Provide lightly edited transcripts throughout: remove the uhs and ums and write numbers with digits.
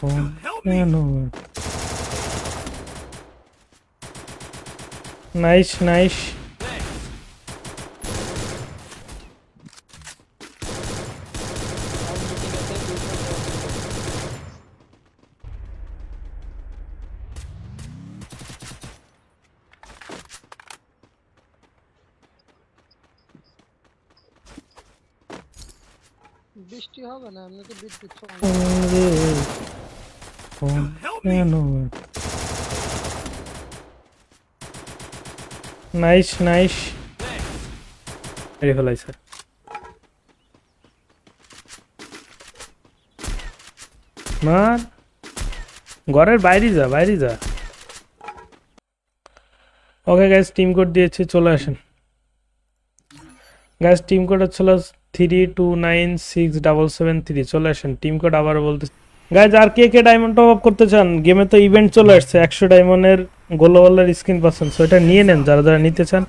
কেন? নাইস। আর মিটিং আছে 2 ঘন্টা। বৃষ্টি হবে না, এমনিতে বিদ্যুৎ সমস্যা। রে, কেন? নাইস। মেরে ফেলাইছে। মার, ঘরের বাইরে যা। ওকে গাইস, টিম কোড দিয়েছি, চলে আসেন। গাইস টিম কোড হচ্ছিল 32967773। চলে আসেন, টিম কোড আবার বলতে। গাইস আর কে ডায়মন্ড টপ আপ করতে চান? গেমে তো ইভেন্ট চলে আসছে, 100 ডায়মন্ডের গোলওয়ালের স্ক্রিন পাচ্ছেন, সো এটা নিয়ে নেন যারা নিতে চান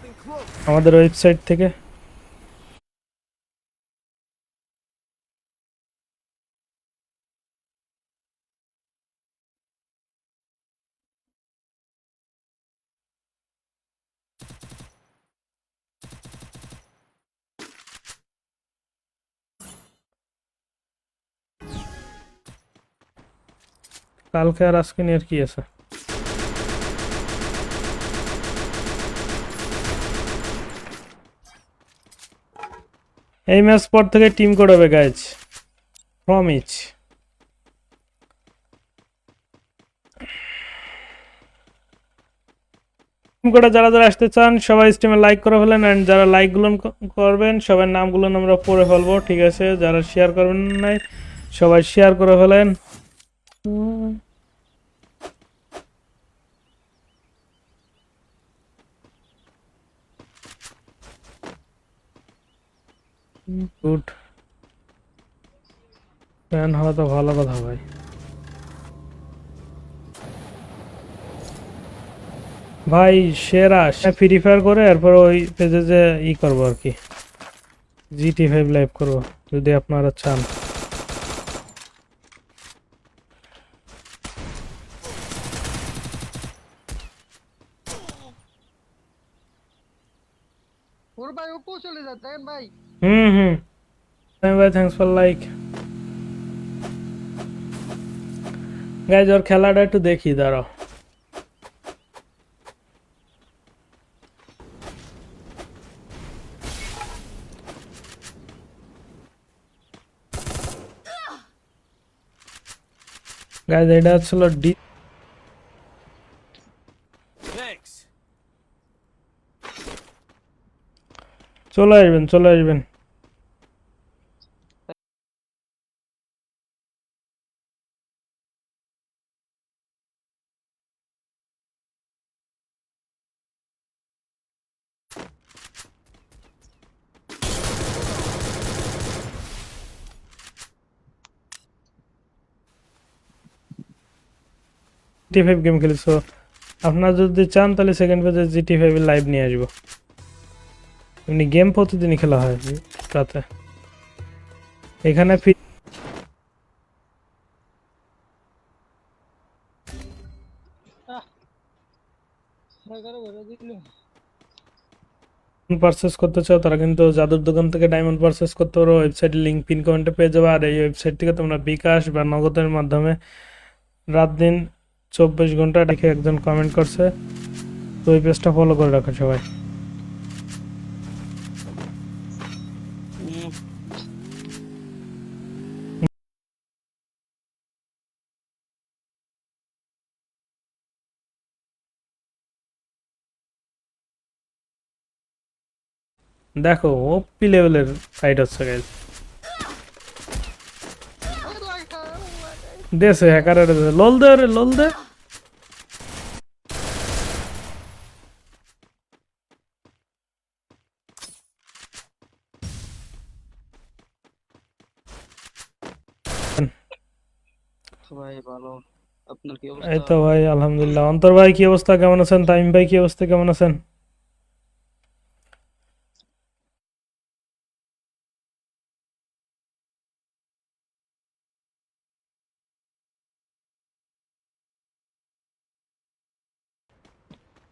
আমাদের ওয়েবসাইট থেকে। কালকে আর আজকে নিয়ে আর কি আছে? এই ম্যাচ পর থেকে টিম কোড হবে গাইজ, ফ্রম ইচ। টিম কোডে যারা আসতে চান সবাই স্ট্রিমে লাইক করে ফেলেন, অ্যান্ড যারা লাইকগুলো করবেন সবার নামগুলো আমরা পড়ে ফেলবো, ঠিক আছে? যারা শেয়ার করবেন নাই সবাই শেয়ার করে ফেলেন। গুড, ফ্যান হওয়া তো ভালো কথা ভাই। ভাই সেরা ফ্রি ফায়ার করে এরপর ওই পেজে যে করবো আর কি, GT5 লাইভ করবো যদি আপনারা চান। ওর ভাই ও চলে যায়, দেখেন ভাই। হুম, ভাই থ্যাঙ্কস ফর লাইক। গাইজ ওর খেলাটা একটু দেখি, দাঁড়াও। গাইজ এটা হচ্ছিল চলে আসবেন। GT5 গেম খেলছো, আপনারা যদি চান তাহলে সেকেন্ড পেজে GT5 এর লাইভ নিয়ে আসবো। এমনি গেম প্রতিদিনই খেলা হয় রাতে এখানে। আহ 11 করে দিল। পারচেস করতে চাও তারা কিন্তু জাদুর দোকান থেকে ডায়মন্ড পারচেস করতে পারো, ওয়েবসাইটের লিঙ্ক পিন কমেন্টে পেয়ে যাবে। আর এই ওয়েবসাইট থেকে তোমরা বিকাশ বা নগদের মাধ্যমে রাত দিন 24 ঘন্টা দেখে একজন কমেন্ট করছে, তো ওই পেজটা ফলো করে রাখো সবাই। দেখো ওপি লেভেলের ফাইট হচ্ছে গাইজ। দেশে হ্যাকারের লোল দে। ভাই ভালো, আপনার কি এই অবস্থা? তো ভাই আলহামদুলিল্লাহ। অন্তর ভাই কি অবস্থা, কেমন আছেন? তাইম ভাই কি অবস্থা, কেমন আছেন?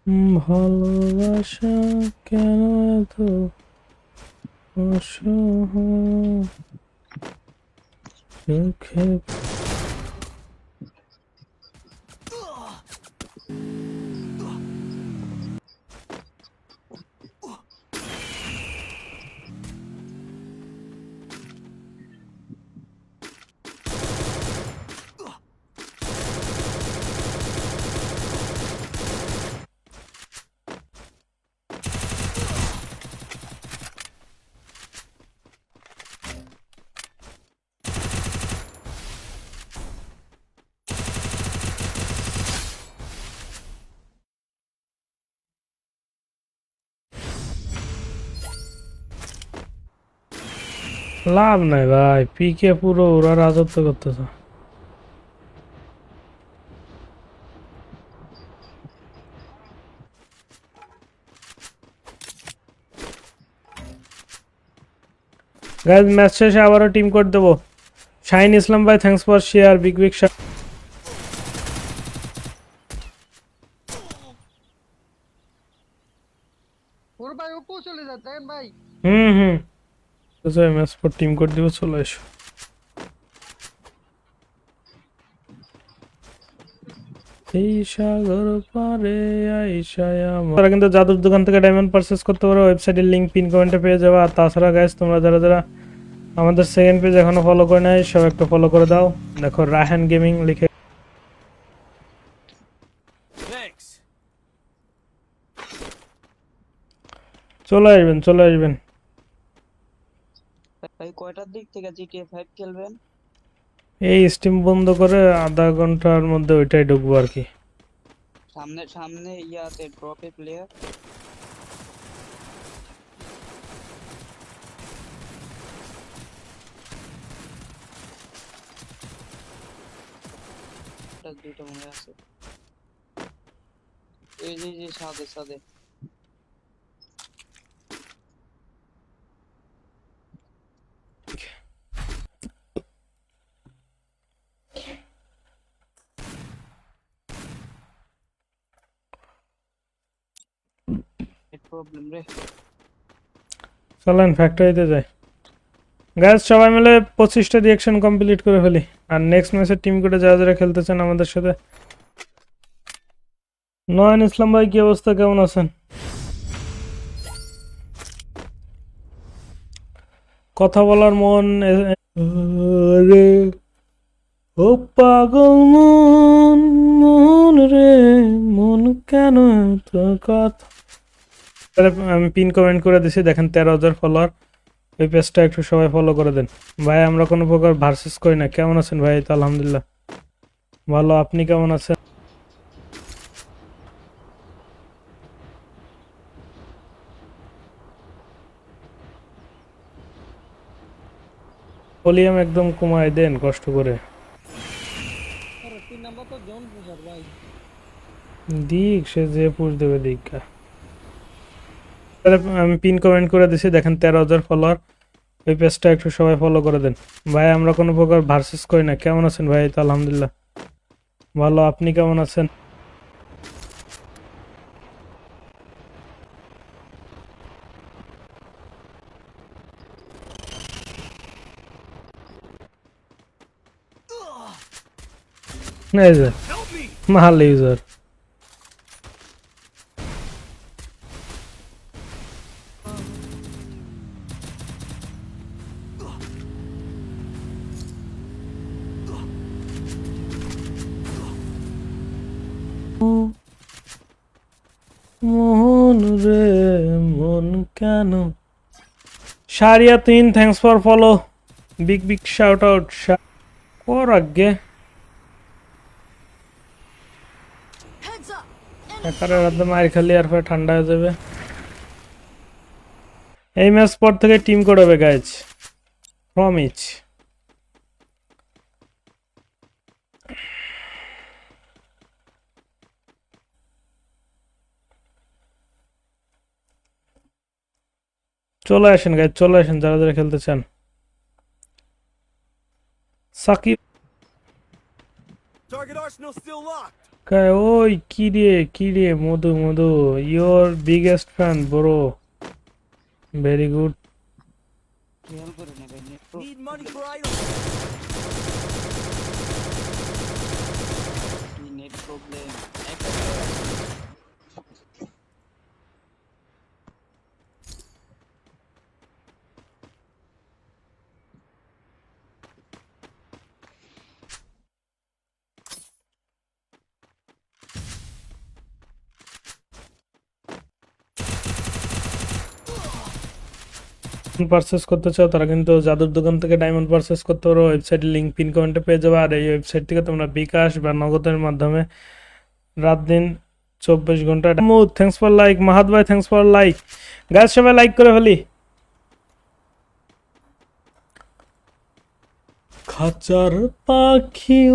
ভালোবাসা কেন এত অসহায় চোখে। লাভ নাই ভাই, পিকে পুরো ওরা রাজত্ব করতেছে। গাইজ ম্যাচ শেষে আবারও টিম কোড দেবো। শাহিন ইসলাম ভাই, thanks for share. Big big ওর ভাই ও চলে যায় দেখেন ভাই। হুম ম্যাচ পর টিম কোড দিব, চলে এসো। এই সাগর পারে আইসায় আমার। তোমরা কিন্তু জাদুর দোকান থেকে ডায়মন্ড পারচেজ করতে পারো, ওয়েবসাইটের লিংক পিন কমেন্টে পেয়ে যাবে। আর তাছাড়া গাইজ তোমরা যারা যারা আমাদের সেকেন্ড পেজ এখনো ফলো করে নাই, সব একটা ফলো করে দাও। দেখো রাহান গেমিং লিখে চলে আসবেন। ভাই কয়টার দিক থেকে জিটিএ 5 খেলবেন? এই স্টিম বন্ধ করে আধা ঘন্টার মধ্যে ওইটাই ঢুকবো আর কি। সামনে সামনে ইয়াতে ড্রপে প্লেয়ার। দুইটা মনে আছে, এই যে সাদে সাদে। প্রবলেম রে। চলেন ফ্যাক্টরিতে যাই। গাইজ সবাই মিলে 25টা রিঅ্যাকশন কমপ্লিট করে ফেলি। আর নেক্সট ম্যাচের টিম কোডে যারা যারা খেলতে চান আমাদের সাথে। নয়ন ইসলাম ভাই, কি অবস্থা, কেমন আছেন? কথা বলার মন রে, ও পাগল মন, মন রে মন কেন এত কথা। আমি পিন কমেন্ট করে দিছি, দেখেন 13,000 ফলোয়ার। ওই পেজটা একটু সবাই ফলো করে দেন ভাই। আমরা কোনো প্রকার ভার্সেস করি না। কেমন আছেন ভাই? তো আলহামদুলিল্লাহ ভালো, আপনি কেমন আছেন? ভলিউম একদম কমায় দেন কষ্ট করে। আরে 3 নাম্বার তো জন পুজার ভাই। দিক সে যে পুষ দেবে দিকা। আমি পিন কমেন্ট করে দিছি, দেখেন 13,000 ফলোয়ার। ওই পেজটা একটু সবাই ফলো করে দেন ভাই। আমরা কোনো প্রকার ভার্সেস করি না। কেমন আছেন ভাই? তো আলহামদুলিল্লাহ ভালো, আপনি কেমন আছেন? এই যে মাল ইউজার। মন রে মন কেন। শারিয়া তিন, thanks for follow. Big big shout out. কর আগে একারের রাতে মার খালি আর ফের ঠান্ডা হয়ে যাবে। এই ম্যাচ পর থেকে টিম করবে গাইজ, প্রমিস। চলে আসেন গাইজ, চলে আসেন যারা যারা খেলতে চান। সাকিব ওই কি রে Madhu Madhu, your biggest fan bro, very good. খেয়াল করে না ভাই নেট তো কি নেট প্রবলেম একটা পারচেস করতে চাও তারা কিন্তু জাদুর দোকান থেকে ডায়মন্ড পারচেস করতে পারো, ওয়েবসাইটের লিঙ্ক পিন কমেন্টে পেয়ে যাবে। আর এই ওয়েবসাইট থেকে তোমরা বিকাশ বা নগদের মাধ্যমে রাত দিন 24 ঘন্টা। থ্যাঙ্কস ফর লাইক, মাহাত ভাই থ্যাঙ্কস ফর লাইক। গাছ সবাই লাইক করে ফেলি। খাঁচার পাখি